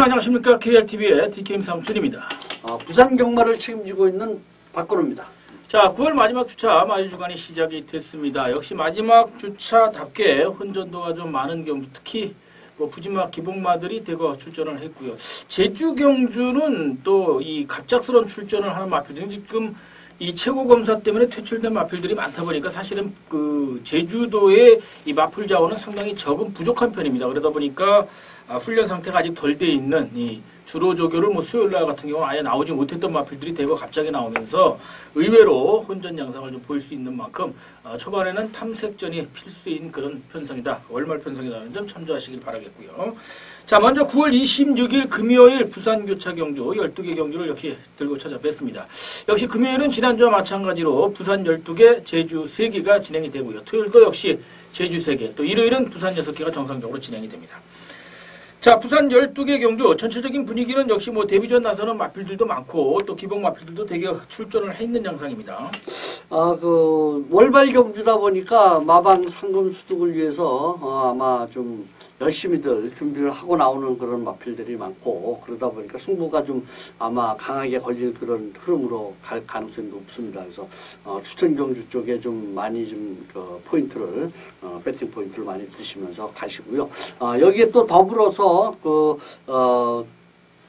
안녕하십니까. KRTV의 DKM 사무총입니다. 부산 경마를 책임지고 있는 박건우입니다. 자, 9월 마지막 주차 마주주간이 시작이 됐습니다. 역시 마지막 주차답게 혼전도가 좀 많은 경주, 특히 부진마, 기복마들이 대거 출전을 했고요. 제주 경주는 또 이 갑작스러운 출전을 하는 마필들이 지금 이 최고 검사 때문에 퇴출된 마필들이 많다 보니까 사실은 그 제주도의 이 마필 자원은 상당히 적은 부족한 편입니다. 그러다 보니까 훈련 상태가 아직 덜 돼 있는 이 주로 조교를 수요일 날 같은 경우 아예 나오지 못했던 마필들이 대거 갑자기 나오면서 의외로 혼전 양상을 좀 보일 수 있는 만큼 초반에는 탐색전이 필수인 그런 편성이다. 월말 편성이라는 점 참조하시길 바라겠고요. 자, 먼저 9월 26일 금요일 부산교차 경주 12개 경주를 역시 들고 찾아뵙습니다. 역시 금요일은 지난주와 마찬가지로 부산 12개, 제주 3개가 진행이 되고요. 토요일도 역시 제주 3개, 또 일요일은 부산 6개가 정상적으로 진행이 됩니다. 자, 부산 12개 경주 전체적인 분위기는 역시 데뷔전 나서는 마필들도 많고 또 기복 마필들도 되게 출전을 해 있는 양상입니다. 월발 경주다 보니까 마방 상금 수득을 위해서 아마 좀 열심히들 준비를 하고 나오는 그런 마필들이 많고, 그러다 보니까 승부가 좀 아마 강하게 걸릴 그런 흐름으로 갈 가능성이 높습니다. 그래서 추천 경주 쪽에 좀 많이 포인트를 배팅 포인트를 많이 두시면서 가시고요. 여기에 또 더불어서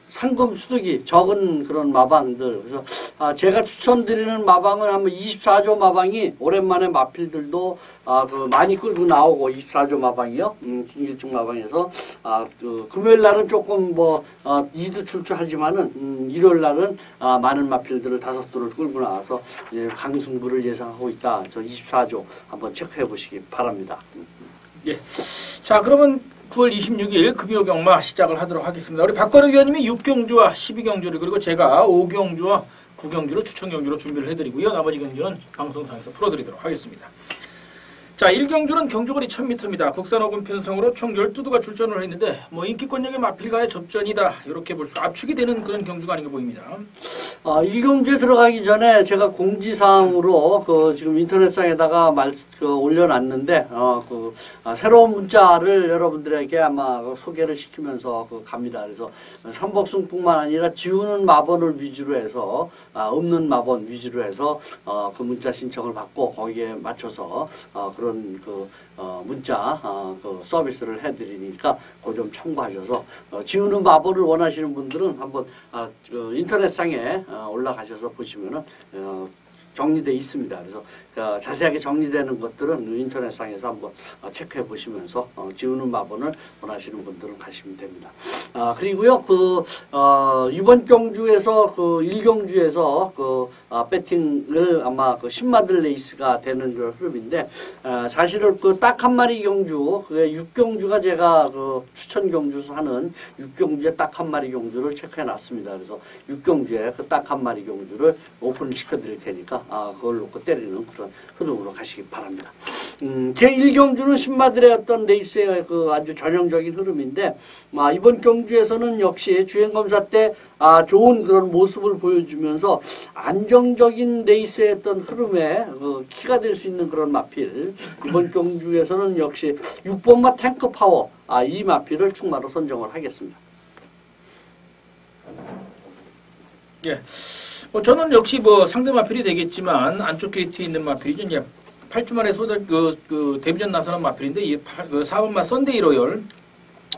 상금 수득이 적은 그런 마방들, 그래서 제가 추천드리는 마방은 한번 24조 마방이 오랜만에 마필들도 많이 끌고 나오고, 24조 마방이요. 김길중 마방에서 금요일 날은 조금 2두 출주하지만은 일요일 날은 많은 마필들을 5두를 끌고 나와서 강승부를 예상하고 있다. 저 24조 한번 체크해 보시기 바랍니다. 예. 자, 그러면 9월 26일 금요 경마 시작을 하도록 하겠습니다. 우리 박건우 위원님이 6경주와 12경주를, 그리고 제가 5경주와 9경주를 추천 경주로 준비를 해드리고요. 나머지 경주는 방송상에서 풀어드리도록 하겠습니다. 자, 1경주는 경주거리 1000m입니다. 국산 오금 편성으로 총 12두가 출전을 했는데 인기권역의 마필과의 접전이다, 이렇게 볼 수, 압축이 되는 그런 경주가 아닌가 보입니다. 1경주에 들어가기 전에 제가 공지사항으로 지금 인터넷상에다가 올려놨는데 새로운 문자를 여러분들에게 아마 소개를 시키면서 갑니다. 그래서 삼복승뿐만 아니라 지우는 마번을 위주로 해서 없는 마번 위주로 해서 그 문자 신청을 받고 거기에 맞춰서 그런 문자 서비스를 해드리니까 그거 좀 참고하셔서 지우는 마법을 원하시는 분들은 한번 인터넷상에 올라가셔서 보시면은 정리되어 있습니다. 그래서 자세하게 정리되는 것들은 인터넷상에서 한번 체크해 보시면서 지우는 마번을 원하시는 분들은 가시면 됩니다. 그리고요, 이번 경주에서 1경주에서 배팅을 아마 신마들 레이스가 되는 그런 흐름인데, 사실은 딱 한 마리 경주, 6경주가 제가 추천 경주에서 하는 6경주에 딱 한 마리 경주를 체크해 놨습니다. 그래서 6경주에 딱 한 마리 경주를 오픈을 시켜 드릴 테니까 그걸 놓고 때리는 그런 흐름으로 가시기 바랍니다. 제1경주는 신마들의 어떤 레이스의 아주 전형적인 흐름인데, 이번 경주에서는 역시 주행검사 때 좋은 그런 모습을 보여주면서 안정적인 레이스의 어떤 흐름에 키가 될 수 있는 그런 마필, 이번 경주에서는 역시 6번마 탱크 파워, 이 마필을 충마로 선정을 하겠습니다. 예. 저는 역시 상대 마필이 되겠지만 안쪽 게이트에 있는 마필이죠. 이제 8주 만에 데뷔전 나서는 마필인데, 4번마 썬데이 로열,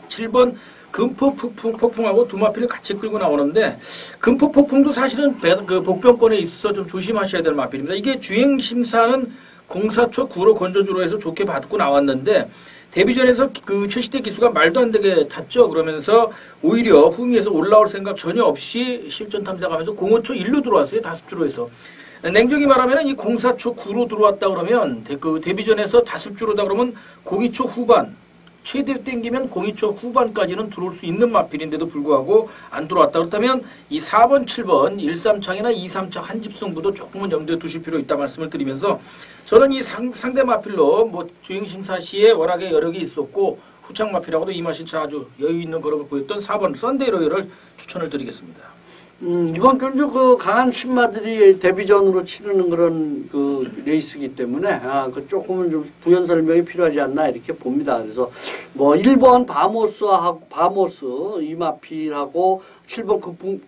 7번 금포 폭풍하고 두 마필을 같이 끌고 나오는데, 금포 폭풍도 사실은 복병권에 있어서 좀 조심하셔야 될 마필입니다. 이게 주행심사는 공사초 9로 건조주로 해서 좋게 받고 나왔는데, 데뷔전에서 최시대 기수가 말도 안 되게 탔죠. 그러면서 오히려 후미에서 올라올 생각 전혀 없이 실전 탐색하면서 05초 1로 들어왔어요. 다습주로 해서. 냉정히 말하면 이 04초 9로 들어왔다 그러면 데뷔전에서 다습주로다 그러면 02초 후반, 최대 땡기면 02초 후반까지는 들어올 수 있는 마필인데도 불구하고 안 들어왔다. 그렇다면 이 4번, 7번 1-3창이나 2-3창 한집 승부도 조금은 염두에 두실 필요 있다 말씀을 드리면서, 저는 이 상대 마필로 주행심사 시에 워낙에 여력이 있었고 후창 마필하고도 이마신차 아주 여유 있는 걸음을 보였던 4번 썬데이 로열을 추천을 드리겠습니다. 이번 경주 그 강한 신마들이 데뷔전으로 치르는 그런 그 레이스이기 때문에 그 조금은 좀 부연 설명이 필요하지 않나 이렇게 봅니다. 그래서 뭐 1번 바모스 이마필하고 7번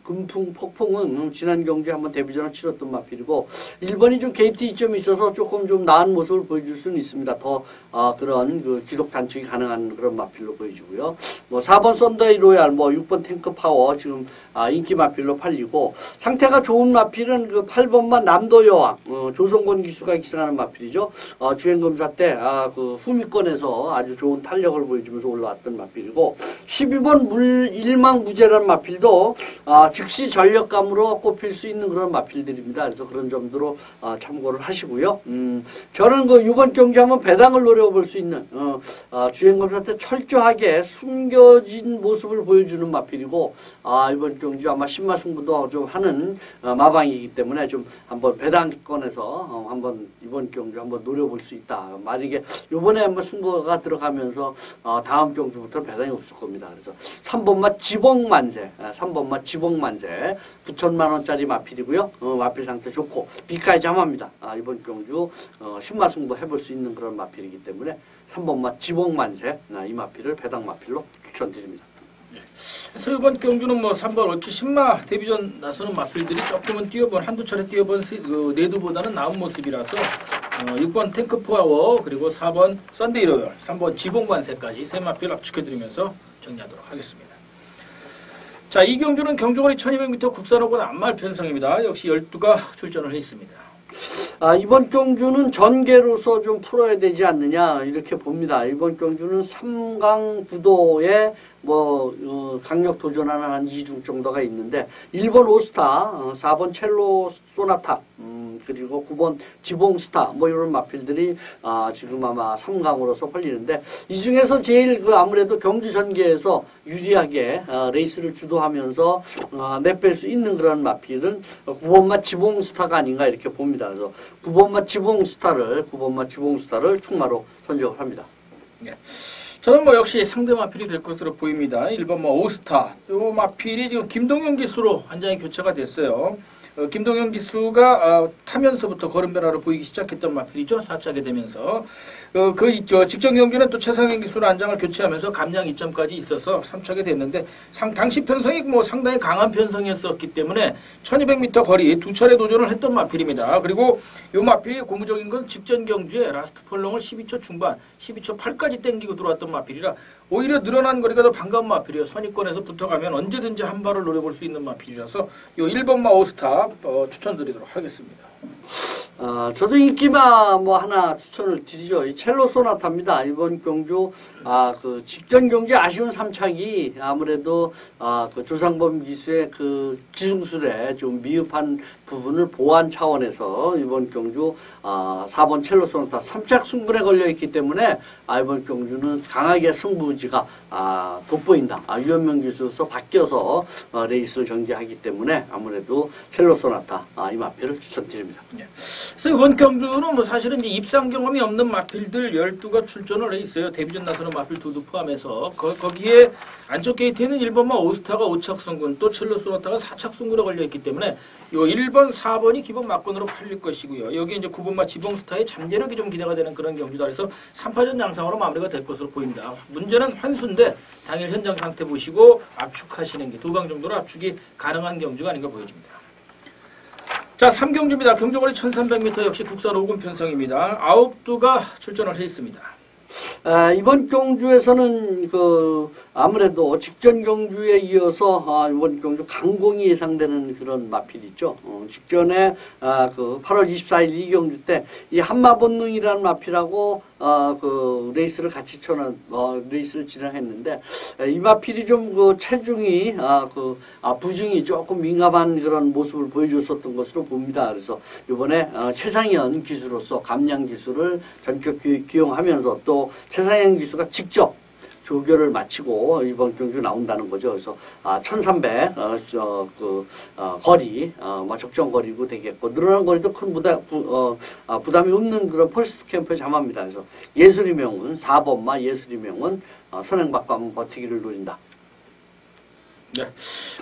금풍 폭풍은 지난 경주에 한번 데뷔전을 치렀던 마필이고 1번이 좀 게이트 이점이 있어서 조금 좀 나은 모습을 보여줄 수는 있습니다. 더 그런 그 기록 단축이 가능한 그런 마필로 보여주고요. 뭐 4번 썬더이 로얄, 뭐 6번 탱크 파워 지금 인기 마필로 팔리고 상태가 좋은 마필은 그 8번만 남도 여왕 조성권 기수가 기승하는 마필이죠. 주행검사 때 그 후미권에서 아주 좋은 탄력을 보여주면서 올라왔던 마필이고 12번 일망무제라는 마필도 즉시 전력감으로 꼽힐 수 있는 그런 마필들입니다. 그래서 그런 점으로 참고를 하시고요. 저는 그 이번 경기 한번 배당을 노려볼 수 있는 주행검사 때 철저하게 숨겨진 모습을 보여주는 마필이고 이번 경기 아마 신마승부도 좀 하는 마방이기 때문에 좀 한번 배당권에서 한번 이번 경기 한번 노려볼 수 있다. 만약에 이번에 한번 승부가 들어가면서 다음 경주부터 배당이 없을 겁니다. 그래서 3번마 지봉만세, 3번마 지봉만세 9천만 원짜리 마필이고요. 마필 상태 좋고 비카에 잠합니다. 이번 경주 신마승부 해볼 수 있는 그런 마필이기 때문에 3번마 지봉만세 이 마필을 배당 마필로 추천드립니다. 그래서 이번 경주는 뭐 3번 얼추 신마 데뷔전 나서는 마필들이 조금은 뛰어본 한두 차례 뛰어본 그 내두보다는 나은 모습이라서 6번 탱크 파워 그리고 4번 썬데이 로열 3번 지봉관세까지 세 마필 압축해드리면서 정리하도록 하겠습니다. 자, 이 경주는 경주거리 1200m 국산호권 안말 편성입니다. 역시 12가 출전을 했습니다. 이번 경주는 전개로서 좀 풀어야 되지 않느냐 이렇게 봅니다. 이번 경주는 3강 구도에 강력 도전하는 한 2중 정도가 있는데 1번 오스타, 4번 첼로 소나타, 그리고 9번 지봉스타 이런 마필들이 지금 아마 3강으로서 팔리는데 이 중에서 제일 아무래도 경주 전개에서 유리하게 레이스를 주도하면서 내뺄 수 있는 그런 마필은 9번마 지봉스타가 아닌가 이렇게 봅니다. 그래서 9번마 지봉스타를 충마로 선정을 합니다. 네. 저는 역시 상대 마필이 될 것으로 보입니다. 1번 오스타. 이 마필이 지금 김동현 기수로 한 장이 교체가 됐어요. 김동현 기수가 타면서부터 걸음 변화를 보이기 시작했던 마필이죠. 4차게 되면서 직전 경기는 또 최상현 기수로 한 장을 교체하면서 감량 2점까지 있어서 3차게 됐는데 당시 편성이 상당히 강한 편성이었기 때문에 1200m 거리 두 차례 도전을 했던 마필입니다. 그리고 이 마필이 고무적인 건 직전 경주에 라스트 펄롱을 12초 중반 12초 8까지 땡기고 들어왔던 마필이라 오히려 늘어난 거리가 더 반가운 마필이에요. 선입권에서 붙어가면 언제든지 한 발을 노려볼 수 있는 마필이라서 이 1번마 오스타 추천드리도록 하겠습니다. 저도 인기마 하나 추천을 드리죠. 이 첼로 소나타입니다. 이번 경주 그 직전 경기 아쉬운 3차기 아무래도 그 조상범 기수의 그 기술에 좀 미흡한 부분을 보완 차원에서 이번 경주 4번 첼로 소나타 3착 승부에 걸려 있기 때문에 이번 경주는 강하게 승부지가 돋보인다. 유현명 기수로서 바뀌어서 레이스를 전개하기 때문에 아무래도 첼로 소나타 이 마필을 추천드립니다. 네. 그래서 이번 경주는 사실은 이제 입상 경험이 없는 마필들 12가 출전을 해 있어요. 데뷔전 나서는 마필 2도 포함해서 거기에 안쪽 게이트에는 1번마 오스타가 5착 승군 또 첼로 소나타가 4착 승군에 걸려 있기 때문에 요 1번, 4번이 기본 막권으로 팔릴 것이고요. 여기 이제 9번마 지봉스타의 잠재력이 좀 기대가 되는 그런 경주다. 그래서 3파전 양상으로 마무리가 될 것으로 보입니다. 문제는 환수인데 당일 현장 상태 보시고 압축하시는 게 2강 정도로 압축이 가능한 경주가 아닌가 보여집니다. 자, 3경주입니다. 경주거리 1300m 역시 국산 5군 편성입니다. 9두가 출전을 해 있습니다. 이번 경주에서는 아무래도 직전 경주에 이어서 이번 경주 강공이 예상되는 그런 마필이 있죠. 직전에 8월 24일 이 경주 때 이 한마본능이라는 마필하고 레이스를 같이 레이스를 진행했는데 이 마필이 좀 체중이 부중이 조금 민감한 그런 모습을 보여줬었던 것으로 봅니다. 그래서 이번에 최상현 기수로서 감량 기수를 전격 기용하면서 또 최상현 기수가 직접 조교를 마치고 이번 경주 나온다는 거죠. 그래서 1300 거리 적정 거리고 되겠고 늘어난 거리도 큰 부담이 없는 그런 펄스트 캠프에 잠합니다. 그래서 예술의 명운 4번마 예술의 명운 선행받고 한번 버티기를 노린다. 네.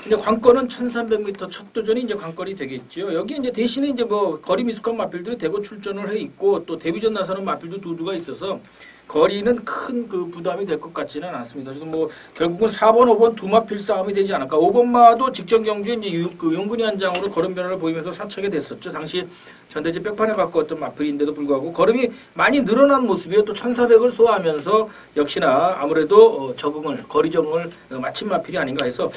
근데 관건은 1300m 첫 도전이 이제 관건이 되겠죠. 여기 이제 대신에 이제 뭐 거리 미숙한 마필들이 대거 출전을 해 있고 또 데뷔전 나서는 마필도 두두가 있어서 거리는 큰 그 부담이 될 것 같지는 않습니다. 지금 뭐 결국은 4번, 5번 두 마필 싸움이 되지 않을까. 5번마도 직전 경주에 이제 그 용근이 한 장으로 걸음 변화를 보이면서 사척이 됐었죠. 당시 전대지 백판에 가까웠던 마필인데도 불구하고 걸음이 많이 늘어난 모습이에요. 또 1400을 소화하면서 역시나 아무래도 적응을 거리 적응을 마친 마필이 아닌가 해서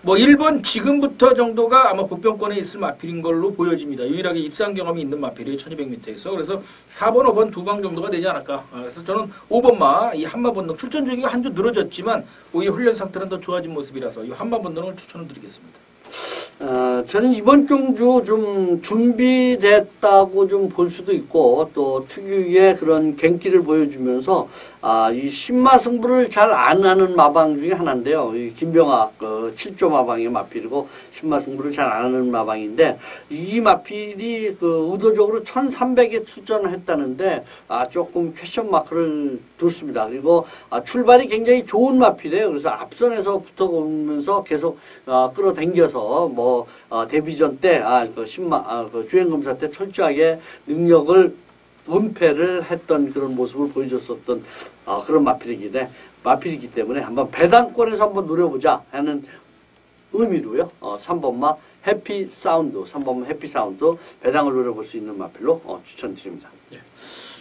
뭐 1번 지금부터 정도가 아마 보병권에 있을 마필인 걸로 보여집니다. 유일하게 입상 경험이 있는 마필이 1200m에서 그래서 4번, 5번 두 방 정도가 되지 않을까. 그래서 저는 5번마 이 한마본능 출전 주기가 한 주 늘어졌지만 오히려 훈련 상태는 더 좋아진 모습이라서 이 한마본능을 추천을 드리겠습니다. 저는 이번 경주 좀 준비됐다고 좀 볼 수도 있고 또 특유의 그런 갱기를 보여주면서 이 신마승부를 잘 안 하는 마방 중에 하나인데요. 이 김병학 7조 마방의 마필이고 신마승부를 잘 안 하는 마방인데 이 마필이 그 의도적으로 1300에 출전을 했다는데 조금 퀘션 마크를 뒀습니다. 그리고 출발이 굉장히 좋은 마필이에요. 그래서 앞선에서 붙어오면서 계속 끌어당겨서 뭐 데뷔전 때 그 주행검사 때 철저하게 능력을 은폐를 했던 그런 모습을 보여줬었던 그런 마필이기 때문에 한번 배당권에서 한번 노려보자 하는 의미로요. 3번마 해피 사운드, 3번마 해피 사운드 배당을 노려볼 수 있는 마필로 추천드립니다. 예.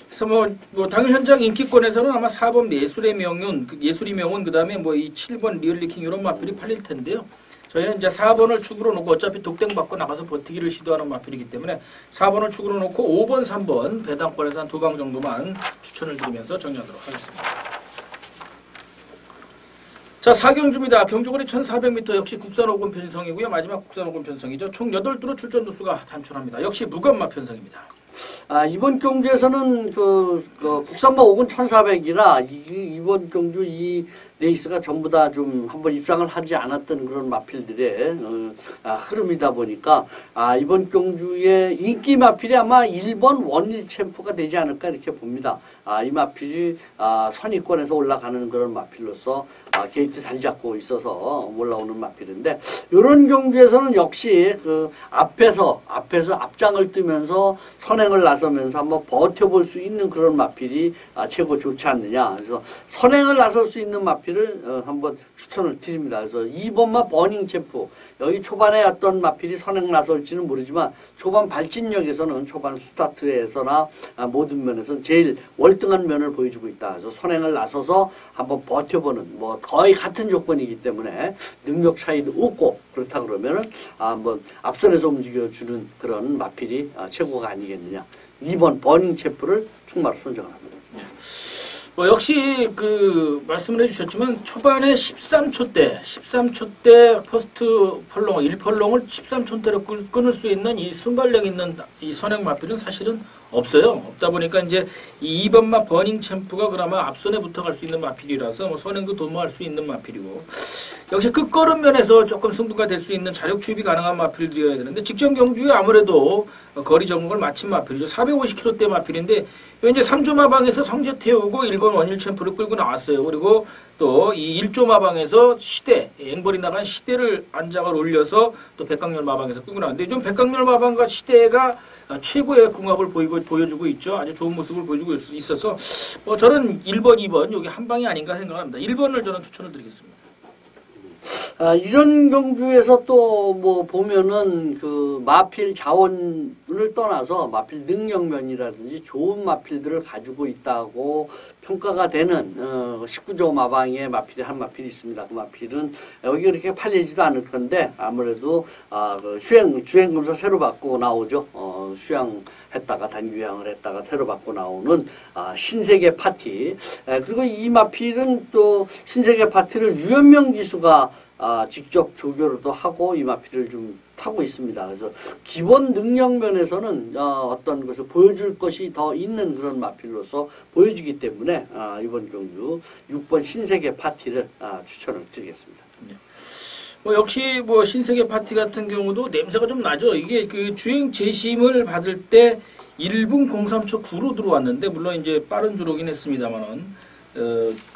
그래서 뭐 당일 현장 인기권에서는 아마 4번 예술의 명운, 예술이 명운 그다음에 뭐 이 7번 리얼리킹 이런 마필이 팔릴 텐데요. 저희는 이제 4번을 축으로 놓고 어차피 독땡 받고 나가서 버티기를 시도하는 마필이기 때문에 4번을 축으로 놓고 5번, 3번 배당권에서 한 두 방 정도만 추천을 드리면서 정리하도록 하겠습니다. 자, 4경주입니다. 경주거리 1400m 역시 국산 5군 편성이고요. 마지막 국산 5군 편성이죠. 총 8두로 출전 두수가 단출합니다. 역시 무관마 편성입니다. 이번 경주에서는 국산마 5군 1400이라 이번 경주 이 레이스가 전부 다 좀 한번 입상을 하지 않았던 그런 마필들의 흐름이다 보니까 이번 경주의 인기 마필이 아마 1번 원일 챔프가 되지 않을까 이렇게 봅니다. 이 마필이 선위권에서 올라가는 그런 마필로서 게이트 잘 잡고 있어서 올라오는 마필인데 이런 경주에서는 역시 그 앞에서 앞장을 뜨면서 선행을 나서면서 한번 버텨볼 수 있는 그런 마필이 최고 좋지 않느냐. 그래서 선행을 나설 수 있는 마필을 한번 추천을 드립니다. 그래서 2번마 버닝 챔프 여기 초반에 어떤 마필이 선행 나설지는 모르지만 초반 발진력에서는 초반 스타트에서나 모든 면에서는 제일 월등한 면을 보여주고 있다. 그래서 선행을 나서서 한번 버텨보는 뭐 거의 같은 조건이기 때문에 능력 차이도 없고 그렇다 그러면은 한번 앞선에서 움직여주는 그런 마필이 최고가 아니겠느냐. 2번 버닝 챔프를 충마로 선정을 합니다. 역시 그 말씀을 해주셨지만 초반에 13초 때 퍼스트 펄롱 1펄롱을 13초대로 끊을 수 있는 이 순발력 있는 이 선행 마필은 사실은 없어요. 없다 보니까 이제 이 2번마 버닝 챔프가 그나마 앞선에 붙어갈 수 있는 마필이라서 뭐 선행도 도모할 수 있는 마필이고 역시 끝걸음 면에서 조금 승부가 될 수 있는 자력 추입이 가능한 마필들이어야 되는데 직전 경주에 아무래도 거리 적응을 마친 마필이죠. 450km대 마필인데 이제 3조 마방에서 성재 태우고 1번 원일 챔프를 끌고 나왔어요. 그리고 또 이 1조 마방에서 시대, 앵벌이 나간 시대를 안장을 올려서 또 백강렬 마방에서 끌고 나왔는데 좀 백강렬 마방과 시대가 최고의 궁합을 보여주고 있죠. 아주 좋은 모습을 보여주고 있어서 저는 1번, 2번 여기 한 방이 아닌가 생각합니다. 1번을 저는 추천을 드리겠습니다. 이런 경주에서 또 뭐 보면은 그 마필 자원을 떠나서 마필 능력면이라든지 좋은 마필들을 가지고 있다고 평가가 되는 19조 마방의 마필이 한 마필이 있습니다. 그 마필은 여기 그렇게 팔리지도 않을 건데 아무래도 그 주행검사 새로 받고 나오죠. 수양했다가 단규양을 했다가 새로 받고 나오는 신세계 파티. 그리고 이 마필은 또 신세계 파티를 유연명 기수가 직접 조교로도 하고 이 마필을 좀 타고 있습니다. 그래서 기본 능력 면에서는 어떤 것을 보여줄 것이 더 있는 그런 마필로서 보여주기 때문에 이번 경주 6번 신세계 파티를 추천을 드리겠습니다. 역시 신세계 파티 같은 경우도 냄새가 좀 나죠. 이게 그 주행 재심을 받을 때 1분 03초 9로 들어왔는데 물론 이제 빠른 주로긴 했습니다만은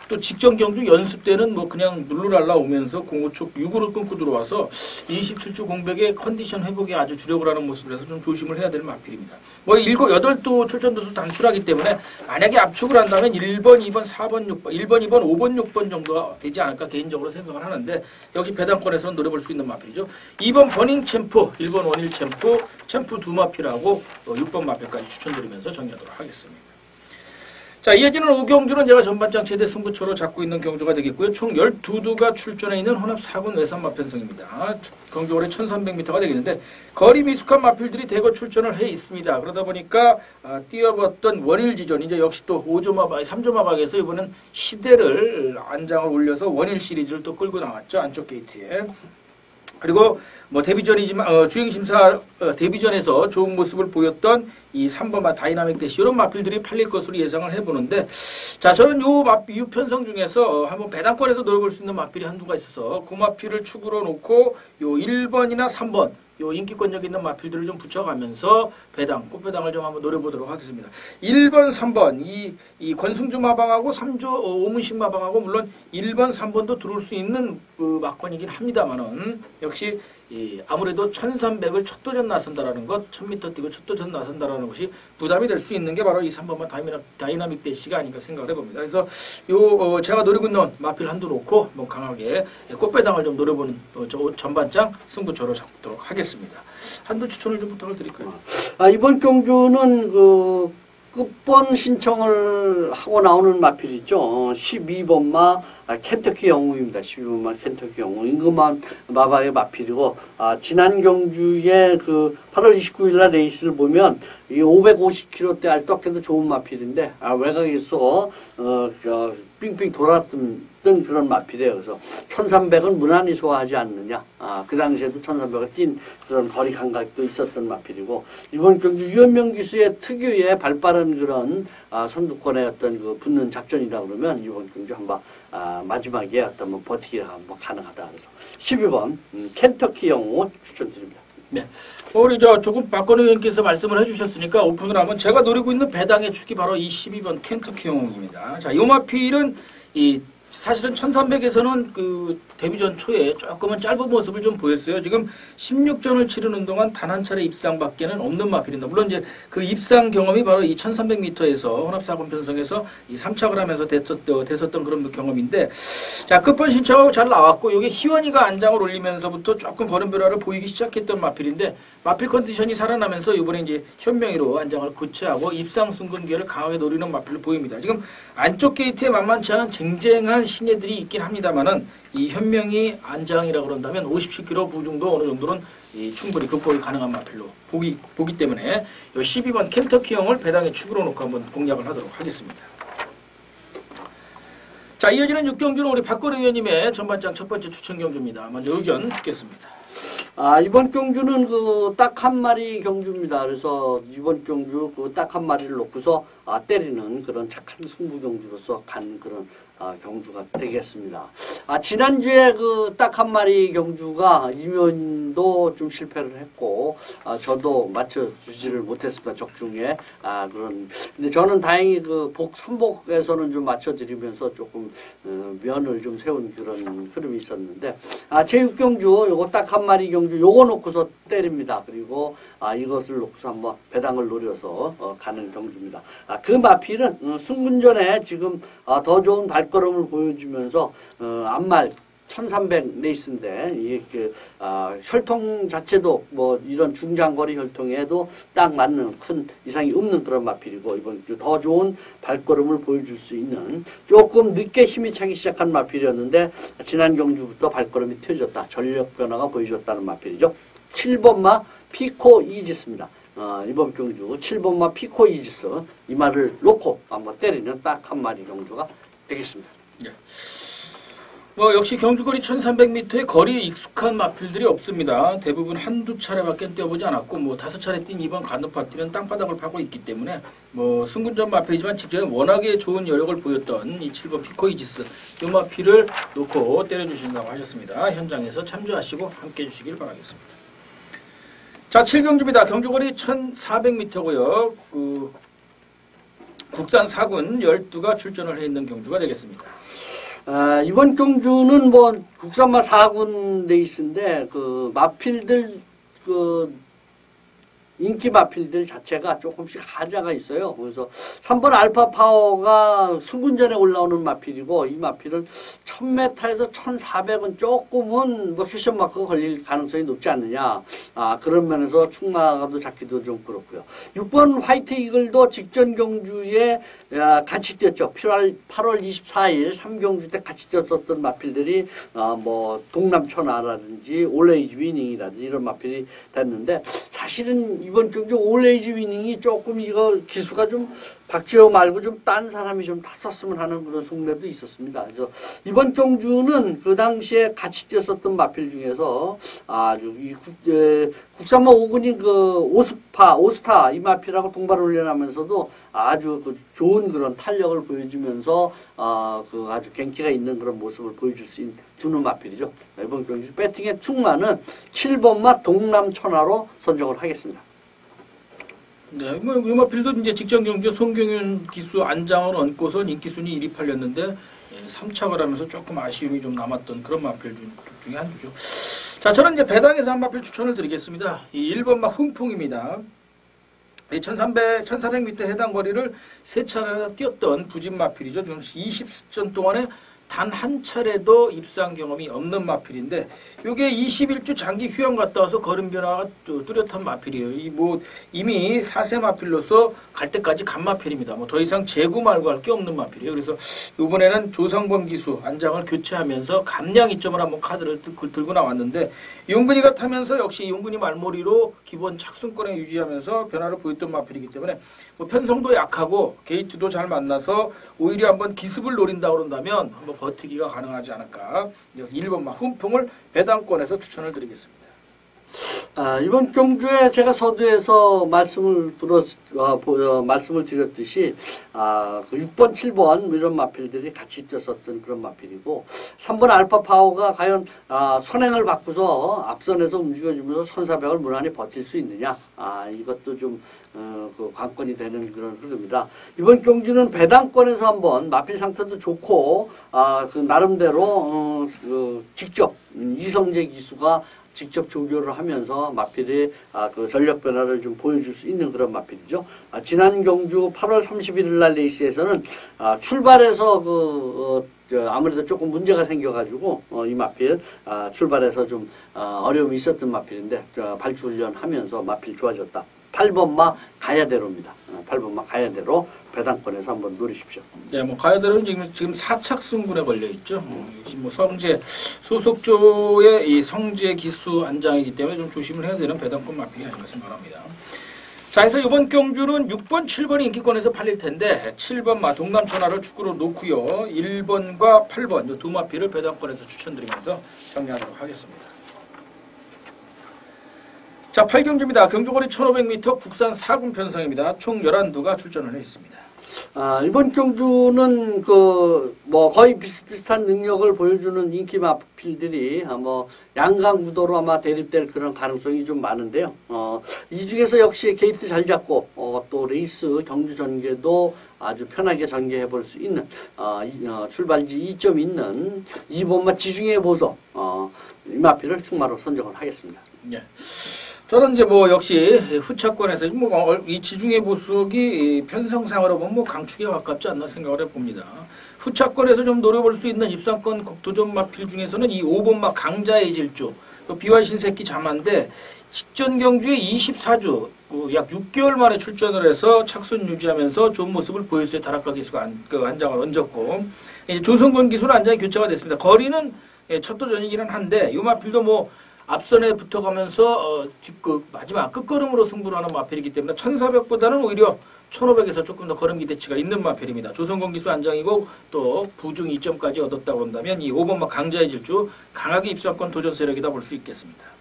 또 직전 경주 연습 때는 뭐 그냥 룰루랄라 오면서 05촉 6으로 끊고 들어와서 27주 공백의 컨디션 회복에 아주 주력을 하는 모습이라서 좀 조심을 해야 될 마필입니다. 뭐 7, 8도 출전 도수 단출하기 때문에 만약에 압축을 한다면 1번, 2번, 4번, 6번, 1번, 2번, 5번, 6번 정도가 되지 않을까 개인적으로 생각을 하는데 역시 배당권에서는 노려볼 수 있는 마필이죠. 2번 버닝 챔프, 1번 원일 챔프, 챔프 두 마필하고 6번 마필까지 추천드리면서 정리하도록 하겠습니다. 자, 이어지는 5경주는 제가 전반장 최대 승부처로 잡고 있는 경주가 되겠고요. 총 12두가 출전해 있는 혼합 4군 외산 마편성입니다. 경주 거리 1300m가 되겠는데 거리 미숙한 마필들이 대거 출전을 해 있습니다. 그러다 보니까 뛰어봤던 원일 지전 이제 역시 또 5조 마박, 3조 마박에서 이번엔 시대를 안장을 올려서 원일 시리즈를 또 끌고 나왔죠. 안쪽 게이트에. 그리고 뭐 데뷔전이지만 주행심사 데뷔전에서 좋은 모습을 보였던 이 3번마 다이나믹 대시 이런 마필들이 팔릴 것으로 예상을 해보는데 자 저는 이 편성 중에서 한번 배당권에서 노려볼 수 있는 마필이 한두가 있어서 그 마필을 축으로 놓고 요 1번이나 3번 요 인기권력 있는 마필들을 좀 붙여가면서 꽃배당을 좀 한번 노려보도록 하겠습니다. 1번, 3번 이 권승주 마방하고 3조 오문식 마방하고 물론 1번, 3번도 들어올 수 있는 그 막권이긴 합니다만은 역시 아무래도 1300을 첫 도전 나선다라는 것, 1000m 뛰고 첫 도전 나선다라는 것이 부담이 될 수 있는 게 바로 이 3번만 다이나믹 대시가 아닌가 생각을 해봅니다. 그래서 제가 노리고 있는 마필 한두 놓고 뭐 강하게 꽃배당을 좀 노려보는 전반장 승부처로 잡도록 하겠습니다. 한두 추천을 좀 부탁을 드릴까요? 이번 경주는 끝번 신청을 하고 나오는 마필 있죠. 12번마 켄터키 영웅입니다. 12번마 켄터키 영웅. 임금만 마바의 마필이고, 지난 경주에 8월 29일 날 레이스를 보면, 이 550km대 알떡해도 좋은 마필인데, 외곽에서, 삥삥 돌았던 그런 마필이에요. 그래서 1300은 무난히 소화하지 않느냐. 그 당시에도 1300을 뛴 그런 거리 감각도 있었던 마필이고, 이번 경주 유현명 기수의 특유의 발빠른 그런 선두권의 어떤 붙는 작전이라 그러면 이번 경주 한번 마지막에 어떤 뭐 버티기가 한번 가능하다. 그래서 12번 켄터키 영웅 추천드립니다. 네. 우리 조금 박건우 의원께서 말씀을 해주셨으니까 오픈을 하면 제가 노리고 있는 배당의 축이 바로 이 12번 켄터키 영웅입니다. 자, 이 마필은 사실은 1300에서는 데뷔전 초에 조금은 짧은 모습을 좀 보였어요. 지금 16전을 치르는 동안 단 한 차례 입상밖에는 없는 마필입니다. 물론 이제 그 입상 경험이 바로 이 1300m에서 혼합사군 편성에서 이 3착을 하면서 됐었던 그런 경험인데 자, 끝번 신청하고 잘 나왔고 여기 희원이가 안장을 올리면서부터 조금 버름변화를 보이기 시작했던 마필인데 마필 컨디션이 살아나면서 이번에 이제 현명히로 안장을 교체하고 입상 승근기를 강하게 노리는 마필로 보입니다. 지금 안쪽 게이트에 만만치 않은 쟁쟁한 신예들이 있긴 합니다만은 이 현명히 안장이라 그런다면 57km 부중도 어느 정도는 충분히 극복이 가능한 마필로 보기 때문에 이 12번 켄터키형을 배당의 축으로 놓고 한번 공략을 하도록 하겠습니다. 자, 이어지는 6경주는 우리 박건우 의원님의 전반장 첫 번째 추천 경주입니다. 먼저 의견 듣겠습니다. 이번 경주는 딱 한 마리 경주입니다. 그래서 이번 경주 딱 한 마리를 놓고서 때리는 그런 착한 승부 경주로서 간 그런 경주가 되겠습니다. 지난주에 딱 한 마리 경주가 이면도 좀 실패를 했고, 저도 맞춰주지를 못했습니다. 적중에. 근데 저는 다행히 복 3복에서는 좀 맞춰드리면서 조금, 면을 좀 세운 그런 흐름이 있었는데, 제6경주, 요거 딱 한 마리 경주, 요거 놓고서 때립니다. 그리고, 이것을 놓고서 한번 배당을 노려서, 가는 경주입니다. 그 마필은, 승군전에 지금, 더 좋은 발걸음을 보여주면서, 앞말, 1300 레이스인데, 이게, 혈통 자체도 뭐, 이런 중장거리 혈통에도 딱 맞는 큰 이상이 없는 그런 마필이고, 이번 주 더 좋은 발걸음을 보여줄 수 있는 조금 늦게 힘이 차기 시작한 마필이었는데, 지난 경주부터 발걸음이 튀어졌다. 전력 변화가 보여줬다는 마필이죠. 7번마 피코 이지스입니다. 이번 경주 7번마 피코 이지스. 이 말을 놓고 한번 때리는 딱 한 마리 경주가 되겠습니다. 네. 뭐 역시 경주거리 1300m의 거리에 익숙한 마필들이 없습니다. 대부분 한두 차례밖에 뛰어보지 않았고 뭐 5차례 뛴 이번 간호파티는 땅바닥을 파고 있기 때문에 뭐 승군전 마필이지만 직전에 워낙에 좋은 여력을 보였던 이 7번 피코이지스 이 마필을 놓고 때려주신다고 하셨습니다. 현장에서 참조하시고 함께해 주시길 바라겠습니다. 자, 7경주입니다. 경주거리 1400m고요. 국산 4군 12가 출전을 해 있는 경주가 되겠습니다. 이번 경주는 뭐 국산마 4군 레이스인데 그 마필들 인기 마필들 자체가 조금씩 하자가 있어요. 그래서 3번 알파 파워가 수군전에 올라오는 마필이고 이 마필은 1000m에서 1400은 조금은 뭐 큐션 마크가 걸릴 가능성이 높지 않느냐. 그런 면에서 충마가도 잡기도 좀 그렇고요. 6번 화이트 이글도 직전 경주에 같이 뛰었죠. 8월 24일 3경주 때 같이 뛰었었던 마필들이 뭐 동남천하라든지 올레이즈 위닝이라든지 이런 마필이 됐는데 사실은 이번 경주 올레이즈 위닝이 조금 이거 기수가 좀 박지호 말고 좀 딴 사람이 좀 탔었으면 하는 그런 속내도 있었습니다. 그래서 이번 경주는 그 당시에 같이 뛰었었던 마필 중에서 아주 이 국산마 5군인 그 오스타 이 마필하고 동반 훈련하면서도 아주 그 좋은 그런 탄력을 보여주면서 그 아주 gen기가 있는 그런 모습을 보여줄 수 주는 마필이죠. 이번 경주 배팅의 충마는 7번마 동남천하로 선정을 하겠습니다. 네, 뭐 유마필도 이제 직전 경주 송경윤 기수 안장을 얹고선 인기순위 1위 팔렸는데 3착을 하면서 조금 아쉬움이 좀 남았던 그런 마필 중에 한 주죠. 자, 저는 이제 배당에서 한 마필 추천을 드리겠습니다. 이 1번마 훈풍입니다. 1400m 해당 거리를 3차례나 뛰었던 부진 마필이죠. 지금 20전 동안에 단 한 차례도 입상 경험이 없는 마필인데 이게 21주 장기 휴양 갔다 와서 걸음 변화가 뚜렷한 마필이에요. 이미 4세 마필로서 갈 때까지 간 마필입니다. 더 이상 재구 말고 할 게 없는 마필이에요. 그래서 이번에는 조상범 기수 안장을 교체하면서 감량 이점을 한번 카드를 들고 나왔는데 용근이가 타면서 역시 용근이 말머리로 기본 착순권에 유지하면서 변화를 보였던 마필이기 때문에 편성도 약하고 게이트도 잘 만나서 오히려 한번 기습을 노린다고 그런다면 한번 버티기가 가능하지 않을까. 그래서 1번마 훈풍을 배당권에서 추천을 드리겠습니다. 이번 경주에 제가 서두에서 말씀을 드렸듯이, 그 6번, 7번 이런 마필들이 같이 뛰었었던 그런 마필이고, 3번 알파 파워가 과연, 선행을 바꾸서 앞선에서 움직여주면서 1400을 무난히 버틸 수 있느냐. 이것도 좀, 그 관건이 되는 그런 흐름이라. 이번 경주는 배당권에서 한번 마필 상태도 좋고, 그 나름대로, 직접, 이성재 기수가 직접 조교를 하면서 마필의 그 전력 변화를 좀 보여줄 수 있는 그런 마필이죠. 지난 경주 8월 31일 날 레이스에서는 출발해서 아무래도 조금 문제가 생겨가지고 이 마필 출발해서 좀 어려움이 있었던 마필인데 발주 훈련하면서 마필 좋아졌다. 8번마 가야대로입니다. 8번마 가야대로 배당권에서 한번 노리십시오. 네, 가야대로는 지금 4착 승군에 걸려 있죠. 성재 소속조의 이 성재 기수 안장이기 때문에 좀 조심을 해야 되는 배당권 마필이 아닌가 생각합니다. 자, 그래서 이번 경주는 6번, 7번이 인기권에서 팔릴 텐데 7번마 동남천하를 축구로 놓고요. 1번과 8번 이 두 마필을 배당권에서 추천드리면서 정리하도록 하겠습니다. 자, 8경주입니다. 경주거리 1500m 국산 4군 편성입니다. 총 11두가 출전을 했습니다. 이번 경주는 거의 비슷비슷한 능력을 보여주는 인기 마필들이 양강구도로 아마 대립될 그런 가능성이 좀 많은데요. 이 중에서 역시 게이트 잘 잡고 또 레이스 경주 전개도 아주 편하게 전개해 볼 수 있는 출발지 2점 있는 2번마 지중해 보석 이 마필을 충마로 선정을 하겠습니다. 네. 저는 이제 역시 후차권에서 이 지중해 보석이 편성상으로 보면 강축에 가깝지 않나 생각을 해봅니다. 후차권에서 좀 노려볼 수 있는 입상권 도전 마필 중에서는 이 5번마 강자의 질주, 비완 신새끼 자마인데 직전 경주에 24주 약 6개월 만에 출전을 해서 착순 유지하면서 좋은 모습을 보였어요. 다락가 기수가 안장을 얹었고 조성권 기수는 안장이 교체가 됐습니다. 거리는 첫 도전이기는 한데 이 마필도 앞선에 붙어가면서 마지막 끝걸음으로 승부를 하는 마필이기 때문에 1400보다는 오히려 1500에서 조금 더 걸음 기대치가 있는 마필입니다. 조성권 기수 안장이고 또 부중 2점까지 얻었다고 한다면 이 5번마 강자의 질주 강하게 입상권 도전 세력이다 볼 수 있겠습니다.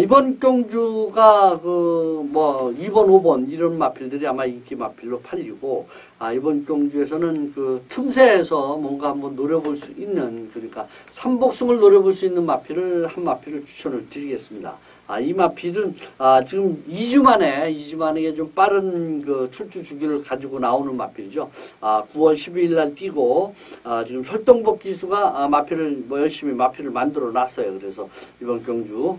이번 경주가 2번, 5번 이런 마필들이 아마 인기 마필로 팔리고 이번 경주에서는 틈새에서 뭔가 한번 노려볼 수 있는 그러니까 삼복승을 노려볼 수 있는 마필을 한 마필을 추천을 드리겠습니다. 이 마필은 지금 2주 만에 좀 빠른 그 출주 주기를 가지고 나오는 마필이죠. 9월 12일 날 뛰고 지금 설동복 기수가 마필을 열심히 마필을 만들어 놨어요. 그래서 이번 경주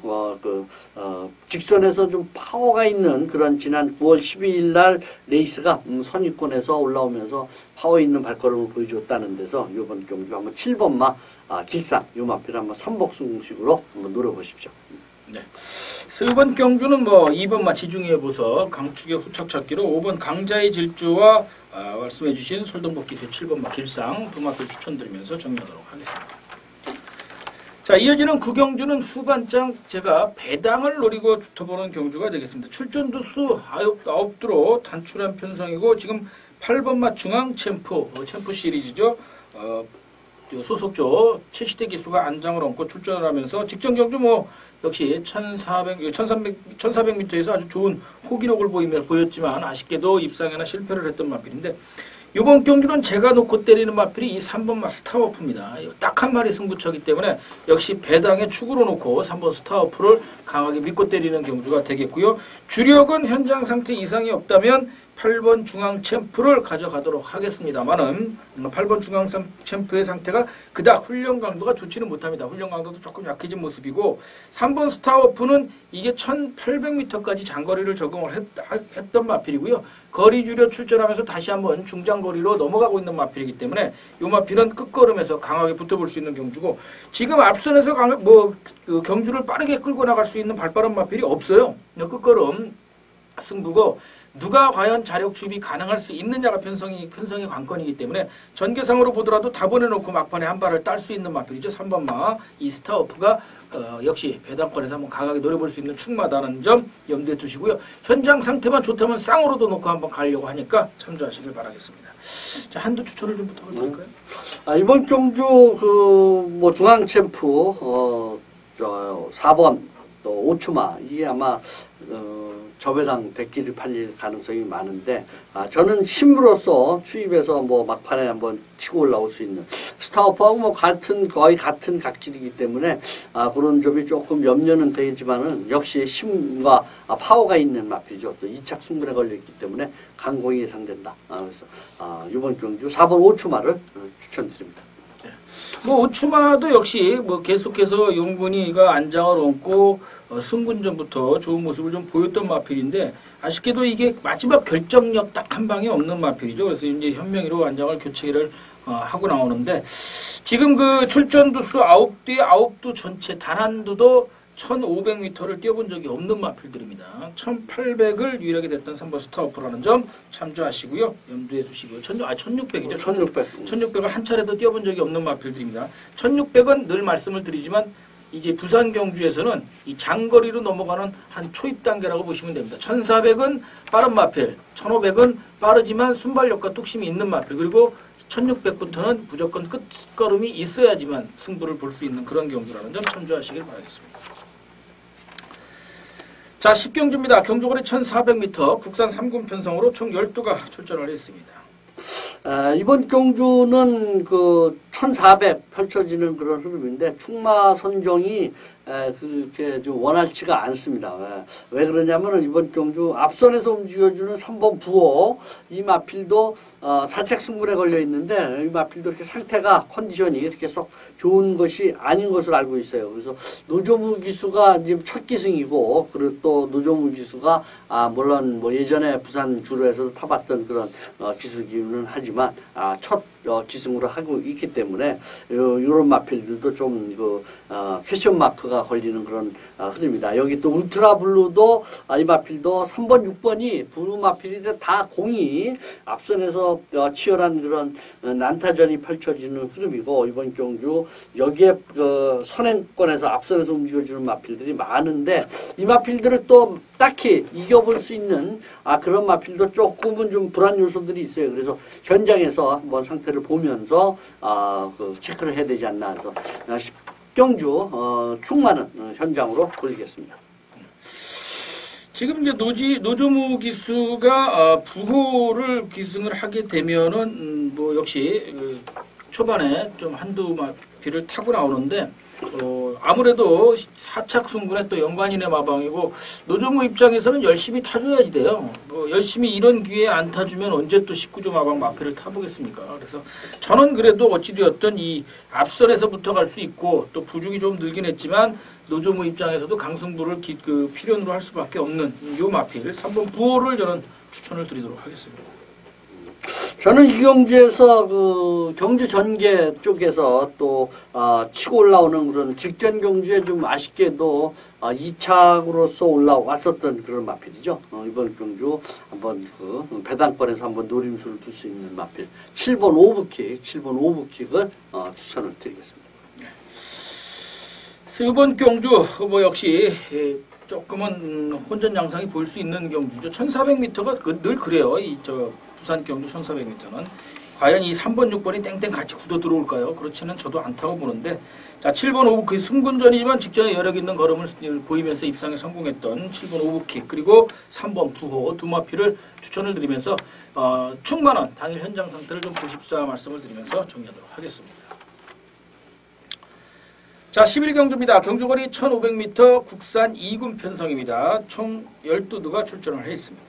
직선에서 좀 파워가 있는 그런 지난 9월 12일 날 레이스가 선입권에서 올라오면서 파워 있는 발걸음을 보여줬다는 데서 이번 경주 한번 7번마 길상 이 마필 한번 삼복승식으로 한번 노려보십시오. 네. 그래서 이번 경주는 뭐 2번마 지중해 보석 강축의 후착 찾기로 5번 강자의 질주와 말씀해주신 설동복 기수 7번마 길상 두 마필 추천드리면서 정리하도록 하겠습니다. 자, 이어지는 9경주는 후반장 제가 배당을 노리고 붙어보는 경주가 되겠습니다. 출전두수 9두로 단출한 편성이고 지금 8번마 중앙 챔프 시리즈죠. 소속조 70대 기수가 안장을 얹고 출전을 하면서 직전 경주 뭐 역시 1400m에서 아주 좋은 호기록을 보였지만 아쉽게도 입상에나 실패를 했던 마필인데 이번 경주는 제가 놓고 때리는 마필이 이 3번마 스타워프입니다. 딱 한 마리 승부처이기 때문에 역시 배당에 축으로 놓고 3번 스타워프를 강하게 믿고 때리는 경주가 되겠고요. 주력은 현장 상태 이상이 없다면 8번 중앙 챔프를 가져가도록 하겠습니다만은 8번 중앙 챔프의 상태가 그닥 훈련 강도가 좋지는 못합니다. 훈련 강도도 조금 약해진 모습이고 3번 스타워프는 이게 1800m까지 장거리를 적응을 했던 마필이고요. 거리 줄여 출전하면서 다시 한번 중장거리로 넘어가고 있는 마필이기 때문에 이 마필은 끝걸음에서 강하게 붙어볼 수 있는 경주고 지금 앞선에서 그 경주를 빠르게 끌고 나갈 수 있는 발빠른 마필이 없어요. 끝걸음 승부고 누가 과연 자력 주입이 가능할 수 있느냐가 편성의 관건이기 때문에 전개상으로 보더라도 다 보내놓고 막판에 한 발을 딸 수 있는 마필이죠. 3번마 이 스타워프가 역시 배당권에서 한번 강하게 노려볼 수 있는 축마다는 점 염두에 두시고요. 현장 상태만 좋다면 쌍으로도 놓고 한번 가려고 하니까 참조하시길 바라겠습니다. 자, 한두 추천을 좀 부탁을 드릴까요? 이번 경주 뭐 중앙 챔프 4번 또 5추마 이게 아마 저배당 100기를 팔릴 가능성이 많은데 저는 심으로서 추입해서 뭐 막판에 한번 치고 올라올 수 있는 스타워프하고 뭐 거의 같은 각질이기 때문에 그런 점이 조금 염려는 되지만은 역시 힘과 파워가 있는 마필이죠. 또 2착 승부에 걸려있기 때문에 강공이 예상된다. 그래서 이번 경주 4번 5추마를 추천드립니다. 뭐 오추마도 역시 뭐 계속해서 용근이가 안장을 얹고 승군전부터 좋은 모습을 좀 보였던 마필인데 아쉽게도 이게 마지막 결정력 딱 한 방에 없는 마필이죠. 그래서 이제 현명히로 안장을 교체를 하고 나오는데 지금 그 출전 두수 9두에 9두 전체 단 한 두도 1500m를 뛰어본 적이 없는 마필들입니다. 1800을 유일하게 됐던 3번 스타워프라는 점 참조하시고요. 염두에 두시고요. 1600이죠. 1600을 한 차례도 뛰어본 적이 없는 마필들입니다. 1600은 늘 말씀을 드리지만 이제 부산 경주에서는 이 장거리로 넘어가는 한 초입 단계라고 보시면 됩니다. 1400은 빠른 마필, 1500은 빠르지만 순발력과 뚝심이 있는 마필, 그리고 1600부터는 무조건 끝걸음이 있어야지만 승부를 볼 수 있는 그런 경주라는 점 참조하시길 바라겠습니다. 자, 10경주입니다. 경주거리 1400m 국산 3군 편성으로 총 12가 출전을 했습니다. 이번 경주는 그 1400 펼쳐지는 그런 흐름인데 충마 선정이 그렇게 좀 원활치가 않습니다. 왜 그러냐면은 이번 경주 앞선에서 움직여주는 3번 부호 이 마필도 살짝 승부에 걸려 있는데 이 마필도 이렇게 상태가 컨디션이 이렇게 썩 좋은 것이 아닌 것을 알고 있어요. 그래서 노조무 기수가 지금 첫 기승이고 그리고 또 노조무 기수가 물론 뭐 예전에 부산 주로에서 타봤던 그런 기수기는 하지만 첫 기승으로 하고 있기 때문에 이런 마필들도 좀 퀘션 마크가 걸리는 그런 흐름입니다. 여기 또 울트라 블루도 이 마필도 3번, 6번이 블루 마필인데 다 공이 앞선에서 치열한 그런 난타전이 펼쳐지는 흐름이고 이번 경주 여기에 선행권에서 앞선에서 움직여주는 마필들이 많은데 이 마필들을 또 딱히 이겨볼 수 있는 그런 마필도 조금은 좀 불안 요소들이 있어요. 그래서 현장에서 한번 상태를 보면서 체크를 해야 되지 않나 해서 10경주 충만은 현장으로 돌리겠습니다. 지금 이제 노조무 기수가 부호를 기승을 하게 되면은 뭐 역시 초반에 좀 한두 마필을 타고 나오는데 아무래도 사착 승군에 또 연관인의 마방이고 노조무 입장에서는 열심히 타줘야지 돼요. 열심히 이런 기회에 안 타주면 언제 또 19조 마방 마패를 타보겠습니까? 그래서 저는 그래도 어찌되었든 이 앞선에서부터 갈 수 있고 또 부죽이 좀 늘긴 했지만 노조무 입장에서도 강승부를 필연으로 할 수밖에 없는 요 마필 3번 부호를 저는 추천을 드리도록 하겠습니다. 저는 이 경주에서 그 경주 전개 쪽에서 또 치고 올라오는 그런 직전 경주에 좀 아쉽게도 2착으로서 올라왔었던 그런 마필이죠. 이번 경주 한번 그 배당권에서 한번 노림수를 둘 수 있는 마필 7번 오브킥을 추천을 드리겠습니다. 이번 경주 뭐 역시 조금은 혼전 양상이 보일 수 있는 경주죠. 1400m가 늘 그래요. 부산 경주 1400m는 과연 이 3번, 6번이 땡땡 같이 굳어 들어올까요? 그렇지는 저도 않다고 보는데 자 7번 오브킥 승군전이지만 직전에 여력 있는 걸음을 보이면서 입상에 성공했던 7번 오브킥 그리고 3번 부호 두 마필을 추천을 드리면서 충만한 당일 현장 상태를 좀 보십사 말씀을 드리면서 정리하도록 하겠습니다. 자 11경주입니다. 경주거리 1500m 국산 2군 편성입니다. 총 12두가 출전을 했습니다.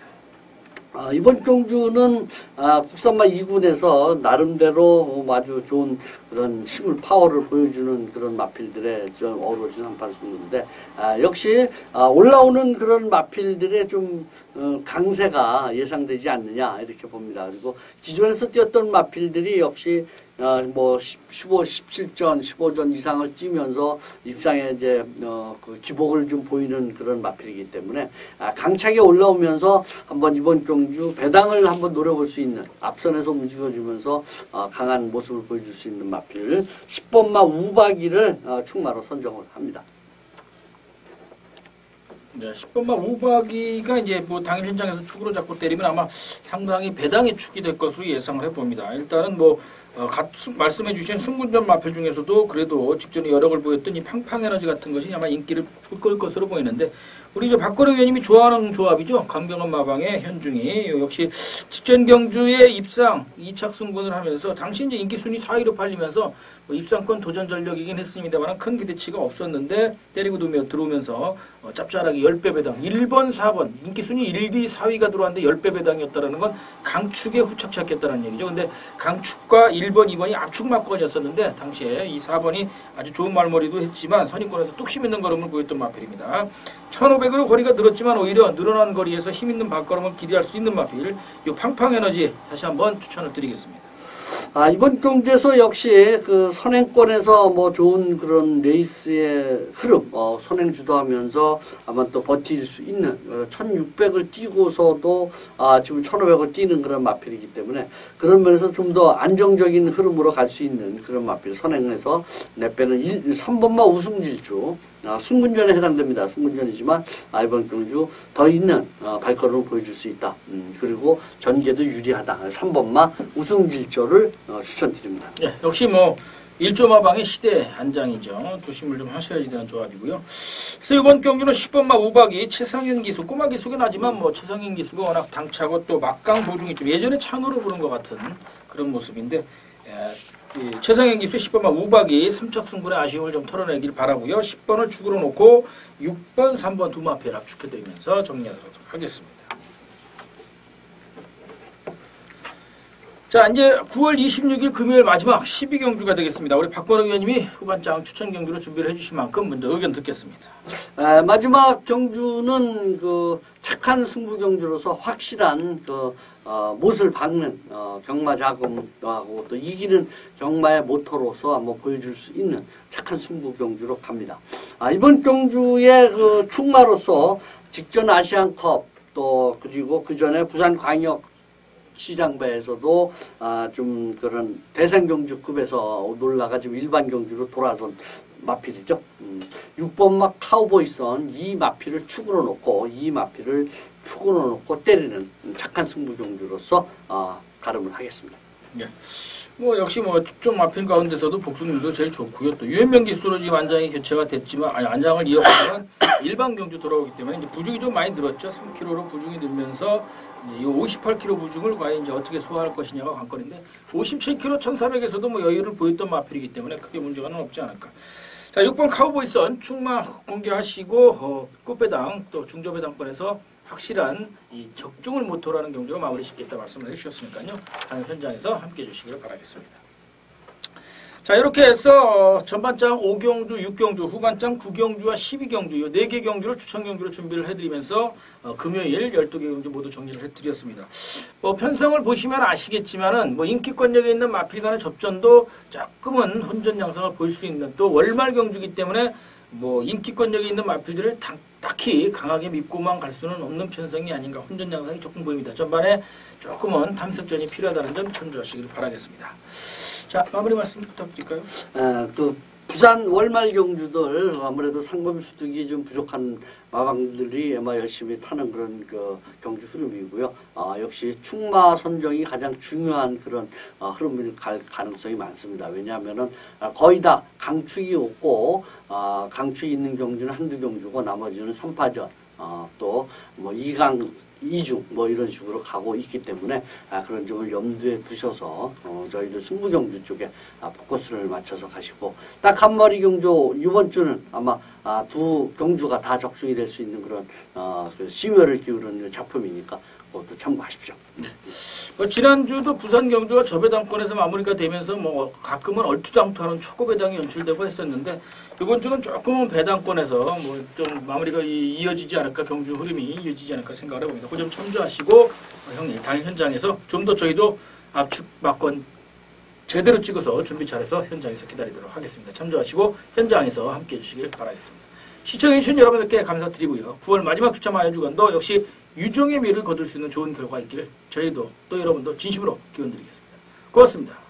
이번 경주는 국산마 2군에서 나름대로 아주 좋은 그런 힘을 파워를 보여주는 그런 마필들의 좀 어우러진 한판 승부인데 역시 올라오는 그런 마필들의 좀 강세가 예상되지 않느냐 이렇게 봅니다. 그리고 기존에서 뛰었던 마필들이 역시 뭐 17전, 15전 이상을 뛰면서 입상에 이제 그 기복을 좀 보이는 그런 마필이기 때문에 강차게 올라오면서 한번 이번 경주 배당을 한번 노려볼 수 있는 앞선에서 움직여주면서 강한 모습을 보여줄 수 있는 마필 10번마 우박이를 충마로 선정을 합니다. 네, 10번마 우박이가 이제 뭐 당일 현장에서 축으로 잡고 때리면 아마 상당히 배당의 축이 될 것으로 예상을 해봅니다. 일단은 뭐 말씀해 주신 승군전 마필 중에서도 그래도 직전에 여력을 보였던 이 팡팡에너지 같은 것이 아마 인기를 끌 것으로 보이는데 우리 이제 박건우 의원님이 좋아하는 조합이죠. 강병원 마방의 현중이 역시 직전 경주에 입상 2착 승군을 하면서 당시 이제 인기 순위 4위로 팔리면서 뭐 입상권 도전 전력이긴 했습니다만 큰 기대치가 없었는데 때리고 들어오면서 짭짤하게 10배 배당 1번 4번 인기 순위 1, 2, 4위가 들어왔는데 10배 배당이었다는 건 강축에 후착착했다는 얘기죠. 근데 강축과 1번, 2번이 압축 막건이었었는데 당시에 이 4번이 아주 좋은 말머리도 했지만 선입권에서 뚝심 있는 걸음을 보였던 마필입니다. 1500으로 거리가 늘었지만 오히려 늘어난 거리에서 힘 있는 발걸음을 기대할 수 있는 마필 이 팡팡에너지 다시 한번 추천을 드리겠습니다. 이번 경주에서 역시 그 선행권에서 뭐 좋은 그런 레이스의 흐름, 선행 주도하면서 아마 또 버틸 수 있는 1600을 뛰고서도 지금 1500을 뛰는 그런 마필이기 때문에 그런 면에서 좀 더 안정적인 흐름으로 갈 수 있는 그런 마필 선행에서 내빼는 3번마 우승질주 승군전에 해당됩니다. 승군전이지만 이번 경주 더 있는 발걸음을 보여줄 수 있다. 그리고 전개도 유리하다. 3번마 우승질조를 추천드립니다. 네, 역시 뭐 일조마방의 시대 안장이죠. 조심을 좀 하셔야 되는 조합이고요. 그래서 이번 경기는 10번마 우박이 최상현 기수, 꼬마 기수긴 하지만 뭐 최상현 기수가 워낙 당차고 또 막강 보중이 좀 예전에 찬으로 부른 것 같은 그런 모습인데 최상현 기수의 10번마 우박이 3착 승분의 아쉬움을 좀 털어내길 바라고요. 10번을 축으로 놓고 6번, 3번 두 마필 압축해드리면서 정리하도록 하겠습니다. 자, 이제 9월 26일 금요일 마지막 12경주가 되겠습니다. 우리 박건우 의원님이 후반장 추천 경주로 준비를 해주신 만큼 먼저 의견 듣겠습니다. 마지막 경주는 그 착한 승부 경주로서 확실한 그 못을 박는 경마 자금하고 또 이기는 경마의 모토로서 한번 보여줄 수 있는 착한 승부 경주로 갑니다. 이번 경주의 그 충마로서 직전 아시안컵 또 그리고 그 전에 부산광역 시장배에서도 좀 그런 대상경주급에서 놀라가 지금 일반 경주로 돌아선 마필이죠. 6번막 카우보이선 이 마필을 축으로 놓고 때리는 착한 승부 경주로서 가름을 하겠습니다. 네. 뭐 역시 뭐 축전 마필 가운데서도 복승률도 제일 좋고요. 또 유현명 기수로 지금 안장이 교체가 됐지만 안장을 이어가면 일반 경주 돌아오기 때문에 이제 부중이 좀 많이 늘었죠. 3kg로 부중이 늘면서 이 58kg 부중을 과연 이제 어떻게 소화할 것이냐가 관건인데 57kg 1400에서도 뭐 여유를 보였던 마필이기 때문에 크게 문제가 없지 않을까. 자, 6번 카우보이선 충마 공개하시고 꽃배당 또 중저배당권에서 확실한 이 적중을 모토로 하는 경주가 마무리 짓겠다 말씀을 해주셨으니까요. 다음 현장에서 함께해 주시기를 바라겠습니다. 자, 이렇게 해서 전반장 5경주, 6경주, 후반장 9경주와 12경주 이 4개 경주를 추천 경주로 준비를 해드리면서 금요일 12개 경주 모두 정리를 해드렸습니다. 편성을 보시면 아시겠지만은 인기권역에 있는 마필 간의 접전도 조금은 혼전 양상을 볼 수 있는 또 월말 경주이기 때문에 인기권역에 있는 마필들을 딱히 강하게 믿고만 갈 수는 없는 편성이 아닌가 혼전 양상이 조금 보입니다. 전반에 조금은 탐색전이 필요하다는 점 참조하시길 바라겠습니다. 자, 마무리 말씀 부탁드릴까요? 부산 월말 경주들 아무래도 상금 수득이 좀 부족한 마방들이 아마 열심히 타는 그런 경주 흐름이고요. 역시 충마 선정이 가장 중요한 그런 흐름을 갈 가능성이 많습니다. 왜냐하면은 거의 다 강축이 없고 강축이 있는 경주는 한두 경주고 나머지는 3파전 또 2강 2중 이런 식으로 가고 있기 때문에 그런 점을 염두에 두셔서 저희들 승부경주 쪽에 포커스를 맞춰서 가시고 딱 한 마리 경주 이번 주는 아마 두 경주가 다 적중이 될 수 있는 그런 심혈을 기울이는 작품이니까 그것도 참고하십시오. 네. 지난주도 부산 경주가 저배당권에서 마무리가 되면서 가끔은 얼토당토하는 초고배당이 연출되고 했었는데 이번 주는 조금은 배당권에서 좀 마무리가 이어지지 않을까 경주 흐름이 이어지지 않을까 생각을 해봅니다. 그 점 참조하시고 형님 당일 현장에서 좀 더 저희도 압축 막권 제대로 찍어서 준비 잘해서 현장에서 기다리도록 하겠습니다. 참조하시고 현장에서 함께해 주시길 바라겠습니다. 시청해주신 여러분들께 감사드리고요. 9월 마지막 주차 마여주간도 역시 유종의 미를 거둘 수 있는 좋은 결과 있기를 저희도 또 여러분도 진심으로 기원드리겠습니다. 고맙습니다.